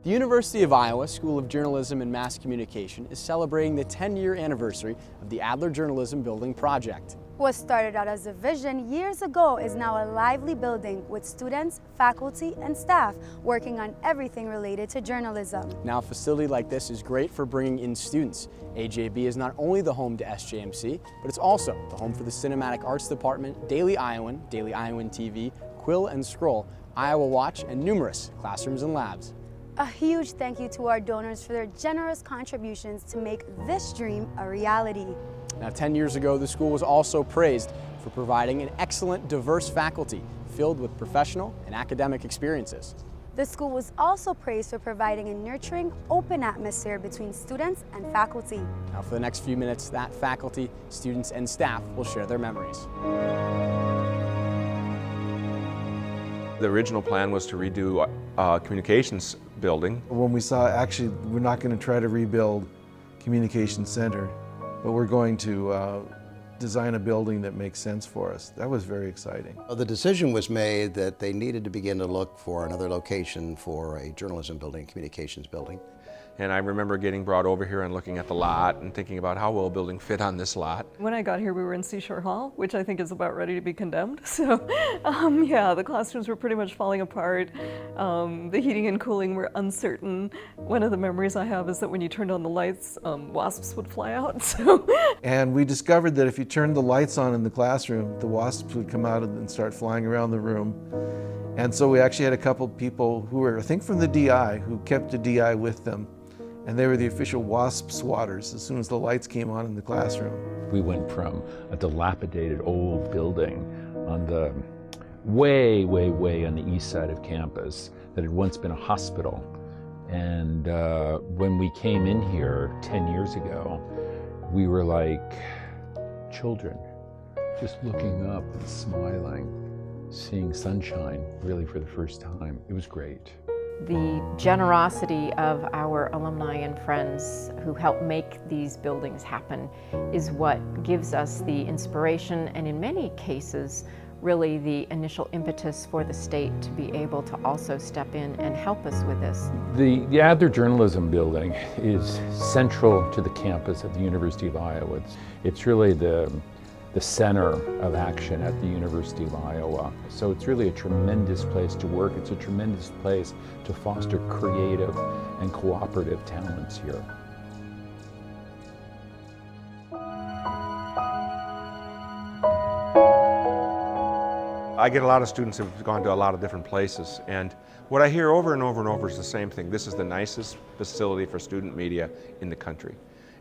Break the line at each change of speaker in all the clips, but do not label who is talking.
The University of Iowa School of Journalism and Mass Communication is celebrating the 10-year anniversary of the Adler Journalism Building project.
What started out as a vision years ago is now a lively building with students, faculty, and staff working on everything related to journalism.
Now, a facility like this is great for bringing in students. AJB is not only the home to SJMC, but it's also the home for the Cinematic Arts Department, Daily Iowan TV, Quill and Scroll, Iowa Watch, and numerous classrooms and labs.
A huge thank you to our donors for their generous contributions to make this dream a reality.
Now, 10 years ago, the school was also praised for providing an excellent, diverse faculty filled with professional and academic experiences.
The school was also praised for providing a nurturing, open atmosphere between students and faculty.
Now, for the next few minutes, that faculty, students, and staff will share their memories.
The original plan was to redo communications building.
When we saw, actually, we're not going to try to rebuild Communications Center, but we're going to design a building that makes sense for us. That was very exciting.
The decision was made that they needed to begin to look for another location for a journalism building, communications building.
And I remember getting brought over here and looking at the lot and thinking about how will a building fit on this lot.
When I got here, we were in Seashore Hall, which I think is about ready to be condemned. So yeah, the classrooms were pretty much falling apart. The heating and cooling were uncertain. One of the memories I have is that when you turned on the lights, wasps would fly out. So.
And we discovered that if you turned the lights on in the classroom, the wasps would come out and start flying around the room. And so we actually had a couple people who were, I think, from the DI, who kept the DI with them. And they were the official wasp swatters as soon as the lights came on in the classroom.
We went from a dilapidated old building on the way on the east side of campus that had once been a hospital. And when we came in here 10 years ago, we were like children, just looking up and smiling, seeing sunshine really for the first time. It was great.
The generosity of our alumni and friends who help make these buildings happen is what gives us the inspiration and in many cases really the initial impetus for the state to be able to also step in and help us with this.
The Adler Journalism Building is central to the campus of the University of Iowa. It's really the center of action at the University of Iowa. So it's really a tremendous place to work. It's a tremendous place to foster creative and cooperative talents here.
I get a lot of students who've gone to a lot of different places, and what I hear over and over and over is the same thing. This is the nicest facility for student media in the country,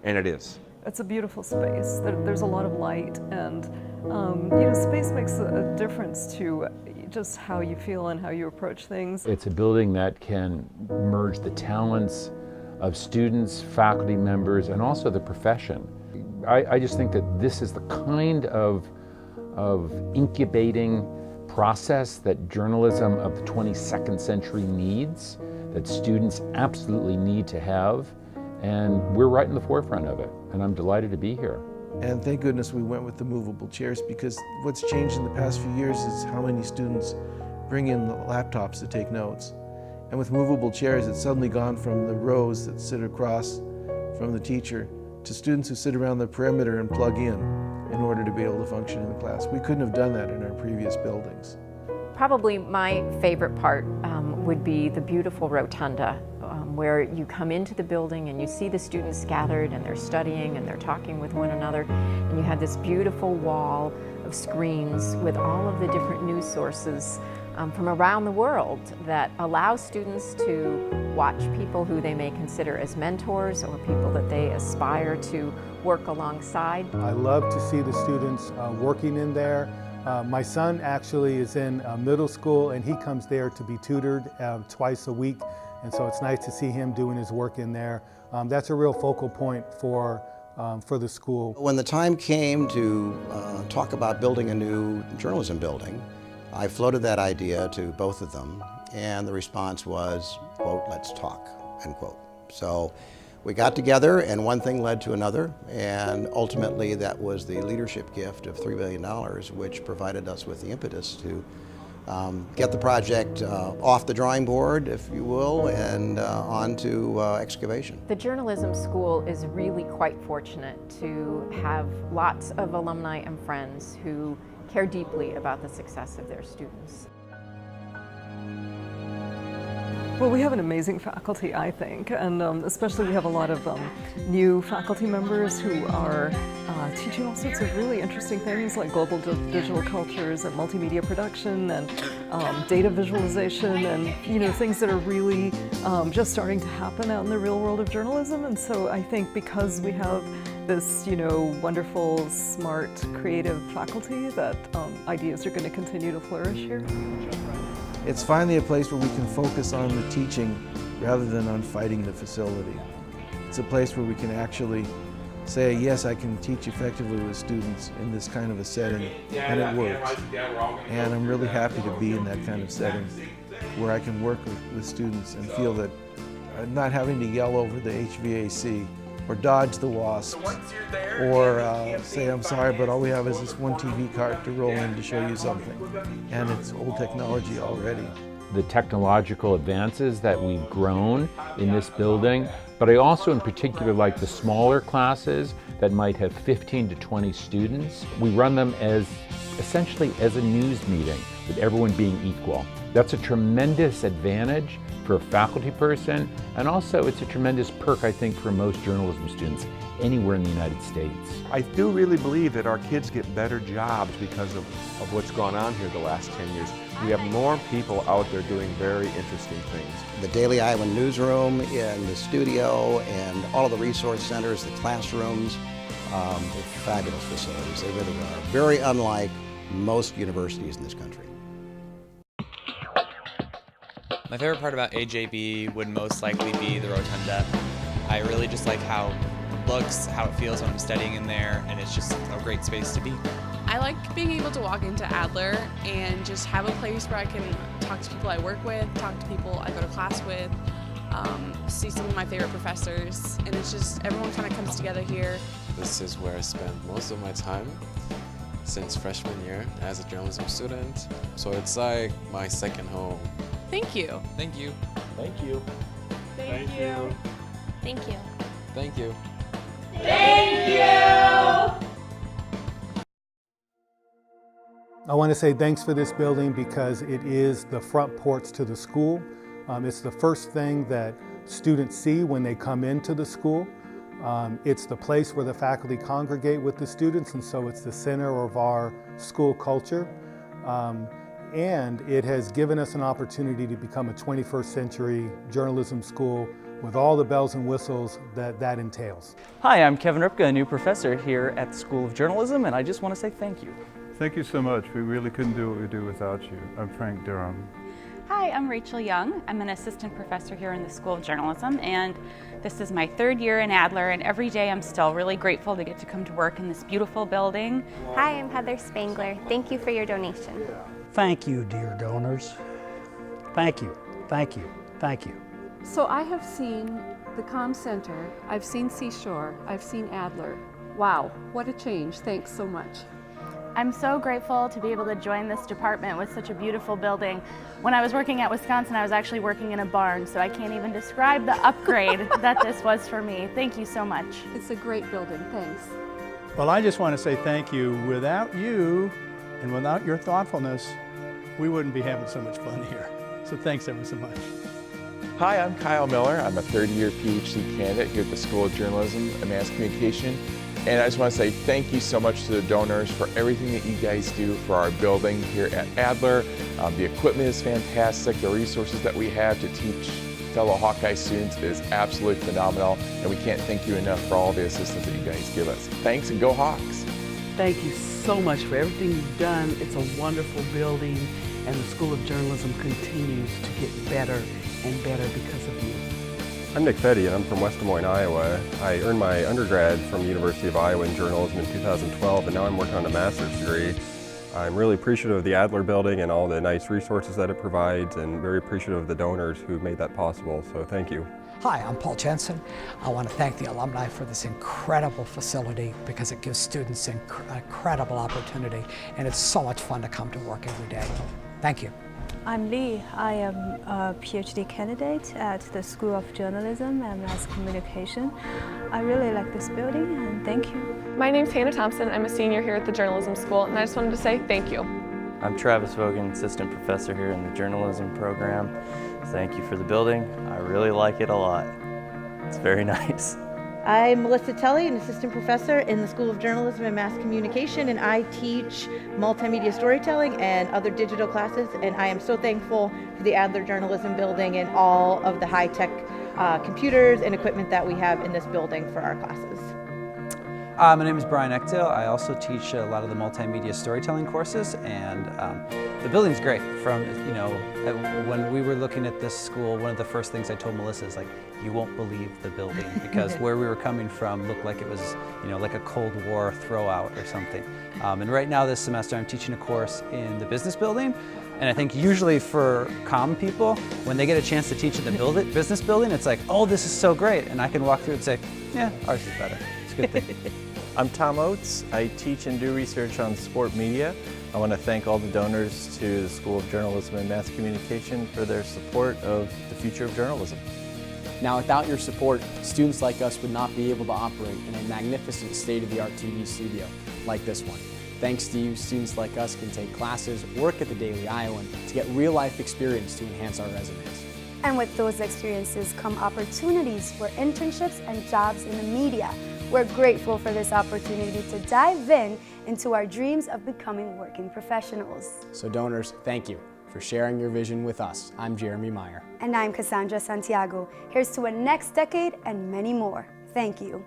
and it is.
It's a beautiful space. There's a lot of light, and space makes a difference to just how you feel and how you approach things.
It's a building that can merge the talents of students, faculty members, and also the profession. I just think that this is the kind of incubating process that journalism of the 22nd century needs, that students absolutely need to have. And we're right in the forefront of it, and I'm delighted to be here.
And thank goodness we went with the movable chairs, because what's changed in the past few years is how many students bring in the laptops to take notes. And with movable chairs, it's suddenly gone from the rows that sit across from the teacher to students who sit around the perimeter and plug in order to be able to function in the class. We couldn't have done that in our previous buildings.
Probably my favorite part would be the beautiful rotunda, where you come into the building and you see the students gathered and they're studying and they're talking with one another, and you have this beautiful wall of screens with all of the different news sources from around the world that allow students to watch people who they may consider as mentors or people that they aspire to work alongside.
I love to see the students working in there. My son actually is in middle school, and he comes there to be tutored twice a week, and so it's nice to see him doing his work in there. That's a real focal point for the school.
When the time came to talk about building a new journalism building, I floated that idea to both of them, and the response was, quote, "Let's talk," end quote. So we got together, and one thing led to another, and ultimately that was the leadership gift of $3 billion, which provided us with the impetus to get the project off the drawing board, if you will, and on to excavation.
The journalism school is really quite fortunate to have lots of alumni and friends who care deeply about the success of their students.
Well, we have an amazing faculty, I think, and especially we have a lot of new faculty members who are teaching all sorts of really interesting things like global digital cultures and multimedia production and data visualization and things that are really just starting to happen out in the real world of journalism. And so I think because we have this wonderful, smart, creative faculty that ideas are going to continue to flourish here.
It's finally a place where we can focus on the teaching rather than on fighting the facility. It's a place where we can actually say, yes, I can teach effectively with students in this kind of a setting, and it works. And I'm really happy to be in that kind of setting where I can work with students and feel that I'm not having to yell over the HVAC or dodge the wasps or say, I'm sorry, but all we have is this one TV cart to roll in to show you something. And it's old technology already.
The technological advances that we've grown in this building, but I also in particular like the smaller classes that might have 15 to 20 students. We run them as essentially as a news meeting with everyone being equal. That's a tremendous advantage for a faculty person, and also it's a tremendous perk, I think, for most journalism students anywhere in the United States.
I do really believe that our kids get better jobs because of what's gone on here the last 10 years. We have more people out there doing very interesting things.
The Daily Iowan newsroom and the studio and all of the resource centers, the classrooms, they're fabulous facilities. They really are. Very unlike most universities in this country.
My favorite part about AJB would most likely be the rotunda. I really just like how it looks, how it feels when I'm studying in there, and it's just a great space to be.
I like being able to walk into Adler and just have a place where I can talk to people I work with, talk to people I go to class with, see some of my favorite professors, and it's just everyone kind of comes together here.
This is where I spend most of my time since freshman year as a journalism student, so it's like my second home.
Thank you.
Thank you.
Thank you.
Thank you.
Thank you.
Thank you.
Thank you.
I want to say thanks for this building because it is the front porch to the school. It's the first thing that students see when they come into the school. It's the place where the faculty congregate with the students, and so it's the center of our school culture. And it has given us an opportunity to become a 21st century journalism school with all the bells and whistles that entails.
Hi, I'm Kevin Ripka, a new professor here at the School of Journalism, and I just want to say thank you.
Thank you so much. We really couldn't do what we do without you. I'm Frank Durham.
Hi, I'm Rachel Young. I'm an assistant professor here in the School of Journalism, and this is my third year in Adler, and every day I'm still really grateful to get to come to work in this beautiful building.
Hi, I'm Heather Spangler. Thank you for your donation.
Thank you, dear donors. Thank you, thank you, thank you.
So I have seen the Comm Center, I've seen Seashore, I've seen Adler. Wow, what a change. Thanks so much.
I'm so grateful to be able to join this department with such a beautiful building. When I was working at Wisconsin, I was actually working in a barn, so I can't even describe the upgrade that this was for me. Thank you so much.
It's a great building. Thanks.
Well, I just want to say thank you. Without you and without your thoughtfulness, we wouldn't be having so much fun here. So thanks ever so much.
Hi, I'm Kyle Miller. I'm a third-year PhD candidate here at the School of Journalism and Mass Communication. And I just want to say thank you so much to the donors for everything that you guys do for our building here at Adler. The equipment is fantastic. The resources that we have to teach fellow Hawkeye students is absolutely phenomenal. And we can't thank you enough for all the assistance that you guys give us. Thanks, and go Hawks.
Thank you so much for everything you've done. It's a wonderful building, and the School of Journalism continues to get better and better because of you.
I'm Nick Fetty, and I'm from West Des Moines, Iowa. I earned my undergrad from the University of Iowa in journalism in 2012, and now I'm working on a master's degree. I'm really appreciative of the Adler building and all the nice resources that it provides, and very appreciative of the donors who made that possible, so thank you.
Hi, I'm Paul Jensen. I want to thank the alumni for this incredible facility because it gives students an incredible opportunity, and it's so much fun to come to work every day. Thank you.
I'm Lee. I am a PhD candidate at the School of Journalism and Mass Communication. I really like this building, and thank you.
My name's Hannah Thompson. I'm a senior here at the Journalism School, and I just wanted to say thank you.
I'm Travis Vogan, assistant professor here in the journalism program. Thank you for the building. I really like it a lot. It's very nice.
I'm Melissa Tully, an assistant professor in the School of Journalism and Mass Communication, and I teach multimedia storytelling and other digital classes, and I am so thankful for the Adler Journalism Building and all of the high-tech computers and equipment that we have in this building for our classes.
My name is Brian Eckdale. I also teach a lot of the multimedia storytelling courses, and the building's great. From, you know, when we were looking at this school, one of the first things I told Melissa is like, you won't believe the building, because where we were coming from looked like it was, you know, like a Cold War throwout or something. And right now this semester I'm teaching a course in the business building, and I think usually for common people, when they get a chance to teach in the business building, it's like, oh, this is so great, and I can walk through and say, yeah, ours is better. It's a good thing.
I'm Tom Oates. I teach and do research on sport media. I want to thank all the donors to the School of Journalism and Mass Communication for their support of the future of journalism.
Now, without your support, students like us would not be able to operate in a magnificent state-of-the-art TV studio like this one. Thanks to you, students like us can take classes, work at the Daily Iowan to get real-life experience to enhance our resumes.
And with those experiences come opportunities for internships and jobs in the media. We're grateful for this opportunity to dive into our dreams of becoming working professionals.
So donors, thank you for sharing your vision with us. I'm Jeremy Meyer.
And I'm Cassandra Santiago. Here's to a next decade and many more. Thank you.